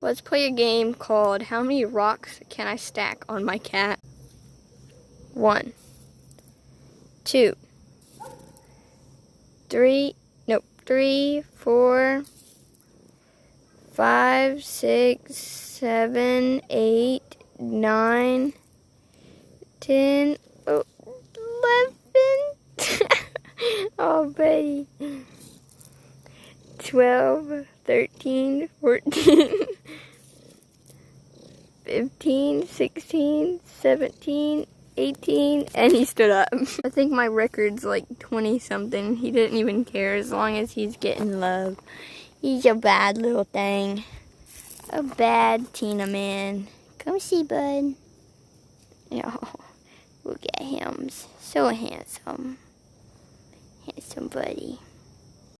Let's play a game called How Many Rocks Can I Stack on My Cat? 1, 2, 3, 4, 5, 6, 7, 8, 9, 10, 11. Oh, buddy. 12, 13, 14, 15, 16, 17, 18, and he stood up. I think my record's like 20 something. He didn't even care as long as he's getting love. He's a bad little thing. A bad Tina man. Come see, bud. Oh, look at him. So handsome. Handsome buddy.